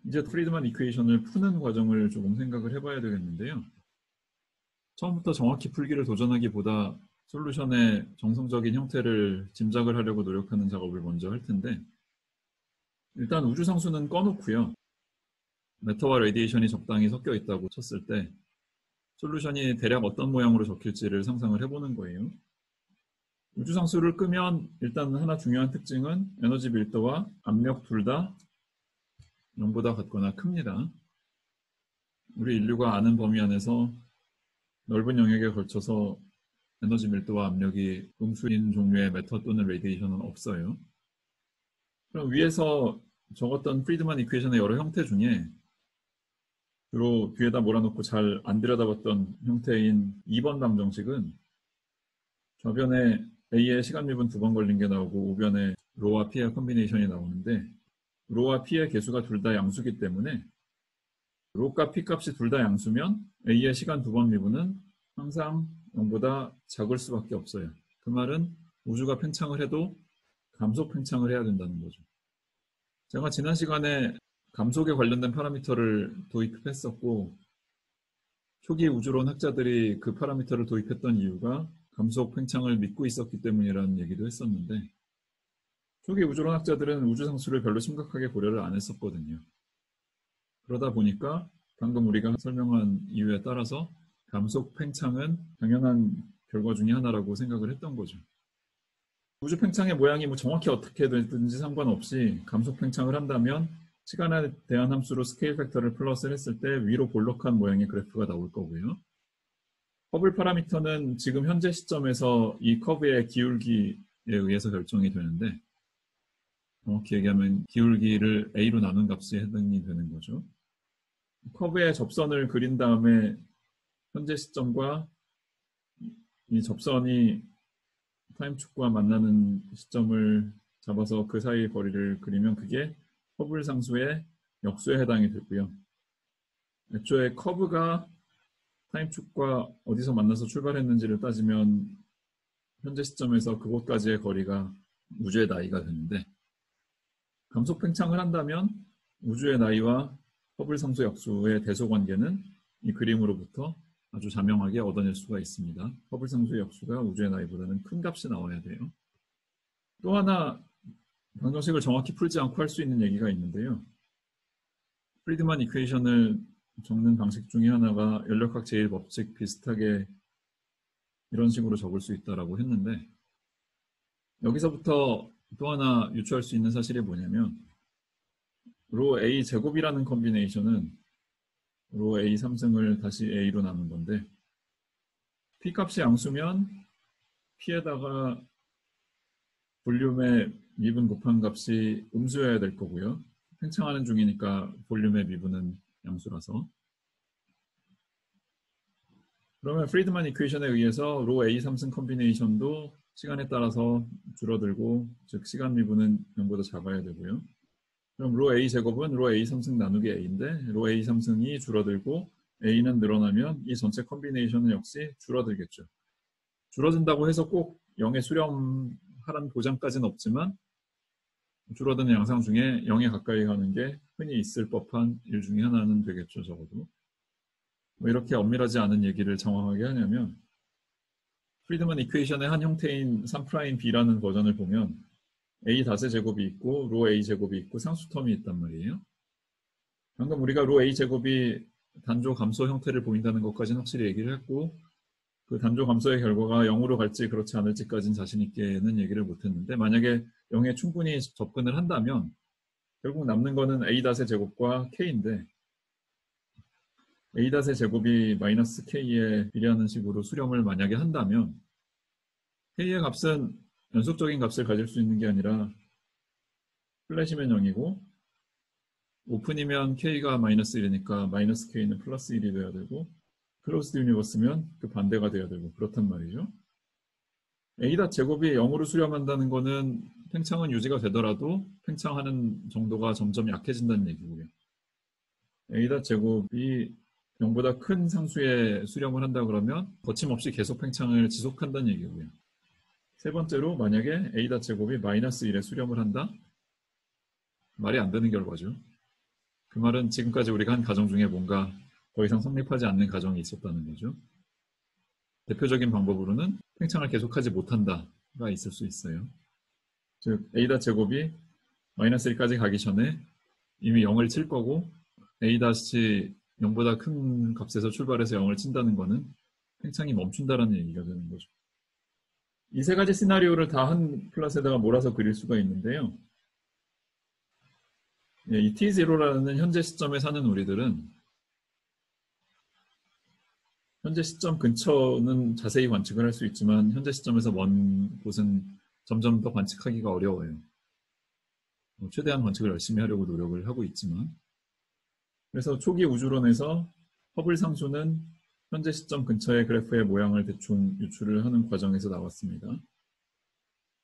이제 프리드만 이퀘이션을 푸는 과정을 조금 생각을 해봐야 되겠는데요. 처음부터 정확히 풀기를 도전하기보다 솔루션의 정성적인 형태를 짐작을 하려고 노력하는 작업을 먼저 할 텐데, 일단 우주상수는 꺼놓고요. 매터와 레디에이션이 적당히 섞여 있다고 쳤을 때 솔루션이 대략 어떤 모양으로 적힐지를 상상을 해보는 거예요. 우주상수를 끄면 일단 하나 중요한 특징은 에너지 밀도와 압력 둘 다 0보다 같거나 큽니다. 우리 인류가 아는 범위 안에서 넓은 영역에 걸쳐서 에너지 밀도와 압력이 음수인 종류의 매터 또는 레디에이션은 없어요. 그럼 위에서 적었던 프리드만 이퀘이션의 여러 형태 중에 주로 뒤에다 몰아놓고 잘 안 들여다봤던 형태인 2번 방정식은 좌변에 A의 시간 미분 2번 걸린 게 나오고 우변에 로와 P의 컨비네이션이 나오는데, 로와 P의 개수가 둘 다 양수기 때문에 로값 P 값이 둘 다 양수면 A의 시간 2번 미분은 항상 0보다 작을 수밖에 없어요. 그 말은 우주가 팽창을 해도 감속 팽창을 해야 된다는 거죠. 제가 지난 시간에 감속에 관련된 파라미터를 도입했었고, 초기 우주론 학자들이 그 파라미터를 도입했던 이유가 감속 팽창을 믿고 있었기 때문이라는 얘기도 했었는데, 초기 우주론 학자들은 우주상수를 별로 심각하게 고려를 안 했었거든요. 그러다 보니까 방금 우리가 설명한 이유에 따라서 감속 팽창은 당연한 결과 중에 하나라고 생각을 했던 거죠. 우주 팽창의 모양이 정확히 어떻게 되든지 상관없이 감속 팽창을 한다면 시간에 대한 함수로 스케일 팩터를 플러스를 했을 때 위로 볼록한 모양의 그래프가 나올 거고요. 허블 파라미터는 지금 현재 시점에서 이 커브의 기울기에 의해서 결정이 되는데, 정확히 얘기하면 기울기를 A로 나눈 값이 해당이 되는 거죠. 커브의 접선을 그린 다음에 현재 시점과 이 접선이 타임축과 만나는 시점을 잡아서 그 사이 거리를 그리면 그게 허블 상수의 역수에 해당이 되고요. 애초에 커브가 타임축과 어디서 만나서 출발했는지를 따지면 현재 시점에서 그곳까지의 거리가 우주의 나이가 되는데, 감속 팽창을 한다면 우주의 나이와 허블 상수 역수의 대소 관계는 이 그림으로부터 아주 자명하게 얻어낼 수가 있습니다. 허블 상수의 역수가 우주의 나이보다는 큰 값이 나와야 돼요. 또 하나 방정식을 정확히 풀지 않고 할 수 있는 얘기가 있는데요. 프리드만 이퀘이션을 적는 방식 중에 하나가 연력학 제1법칙 비슷하게 이런 식으로 적을 수 있다고 했는데, 여기서부터 또 하나 유추할 수 있는 사실이 뭐냐면, 로 A 제곱이라는 컨비네이션은 로 A 3승을 다시 A로 나눈 건데, P 값이 양수면 P에다가 볼륨의 미분 곱한 값이 음수여야 될 거고요. 팽창하는 중이니까 볼륨의 미분은 양수라서. 그러면 프리드만 이퀘이션에 의해서 로 A 3승 컨비네이션도 시간에 따라서 줄어들고, 즉 시간 미분은 0보다 작아야 되고요. 그럼 로 A 제곱은 로 A 3승 나누기 A인데, 로 A 3승이 줄어들고 A는 늘어나면 이 전체 컨비네이션은 역시 줄어들겠죠. 줄어든다고 해서 꼭 0에 수렴하라는 보장까지는 없지만 줄어드는 양상 중에 0에 가까이 가는 게 흔히 있을 법한 일 중에 하나는 되겠죠, 적어도. 이렇게 엄밀하지 않은 얘기를 장황하게 하냐면, 프리드만 이퀘이션의 한 형태인 3'B라는 버전을 보면 A 닷의 제곱이 있고 로 A 제곱이 있고 상수 텀이 있단 말이에요. 방금 우리가 로 A 제곱이 단조 감소 형태를 보인다는 것까지는 확실히 얘기를 했고, 그 단조 감소의 결과가 0으로 갈지 그렇지 않을지까지는 자신 있게는 얘기를 못했는데, 만약에 0에 충분히 접근을 한다면 결국 남는 거는 A 닷의 제곱과 K인데, A 닷의 제곱이 마이너스 K에 비례하는 식으로 수렴을 만약에 한다면 K의 값은 연속적인 값을 가질 수 있는 게 아니라 플랫이면 0이고 오픈이면 K가 마이너스 1이니까 마이너스 K는 플러스 1이 돼야 되고, 클로즈드 유니버스면 그 반대가 돼야 되고, 그렇단 말이죠. A 닷 제곱이 0으로 수렴한다는 거는 팽창은 유지가 되더라도 팽창하는 정도가 점점 약해진다는 얘기고요. A 닷 제곱이 0보다 큰 상수에 수렴을 한다 그러면 거침없이 계속 팽창을 지속한다는 얘기고요. 세 번째로, 만약에 A 닷 제곱이 마이너스 1에 수렴을 한다? 말이 안 되는 결과죠. 그 말은 지금까지 우리가 한 가정 중에 뭔가 더 이상 성립하지 않는 가정이 있었다는 거죠. 대표적인 방법으로는 팽창을 계속하지 못한다가 있을 수 있어요. 즉 a' 제곱이 마이너스 1까지 가기 전에 이미 0을 칠 거고 a-0보다 큰 값에서 출발해서 0을 친다는 거는 팽창이 멈춘다라는 얘기가 되는 거죠. 이 세 가지 시나리오를 다 한 플롯에다가 몰아서 그릴 수가 있는데요. 이 t0라는 현재 시점에 사는 우리들은 현재 시점 근처는 자세히 관측을 할 수 있지만 현재 시점에서 먼 곳은 점점 더 관측하기가 어려워요. 최대한 관측을 열심히 하려고 노력을 하고 있지만 그래서 초기 우주론에서 허블 상수는 현재 시점 근처의 그래프의 모양을 대충 유출을 하는 과정에서 나왔습니다.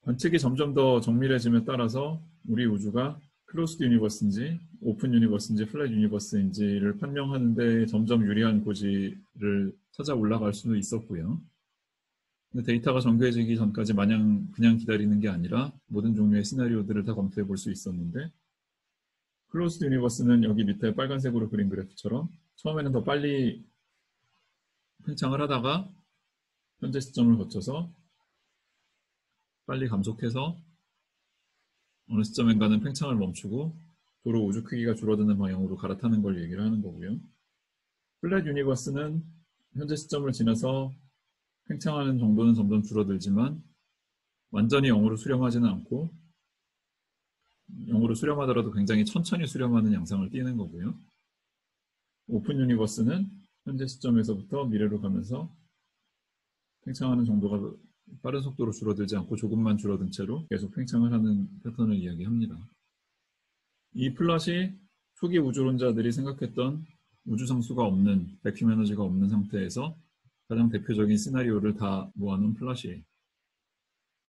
관측이 점점 더 정밀해짐에 따라서 우리 우주가 클로스드 유니버스인지 오픈 유니버스인지 플랫 유니버스인지를 판명하는 데 점점 유리한 고지를 찾아 올라갈 수도 있었고요. 근데 데이터가 정교해지기 전까지 마냥 그냥 기다리는 게 아니라 모든 종류의 시나리오들을 다 검토해 볼 수 있었는데 클로스드 유니버스는 여기 밑에 빨간색으로 그린 그래프처럼 처음에는 더 빨리 팽창을 하다가 현재 시점을 거쳐서 빨리 감속해서 어느 시점인가는 팽창을 멈추고 도로 우주 크기가 줄어드는 방향으로 갈아타는 걸 얘기를 하는 거고요. 플랫 유니버스는 현재 시점을 지나서 팽창하는 정도는 점점 줄어들지만 완전히 0으로 수렴하지는 않고 0으로 수렴하더라도 굉장히 천천히 수렴하는 양상을 띠는 거고요. 오픈 유니버스는 현재 시점에서부터 미래로 가면서 팽창하는 정도가 빠른 속도로 줄어들지 않고 조금만 줄어든 채로 계속 팽창을 하는 패턴을 이야기합니다. 이 플롯이 초기 우주론자들이 생각했던 우주상수가 없는, 백큐 에너지가 없는 상태에서 가장 대표적인 시나리오를 다 모아놓은 플롯이에요.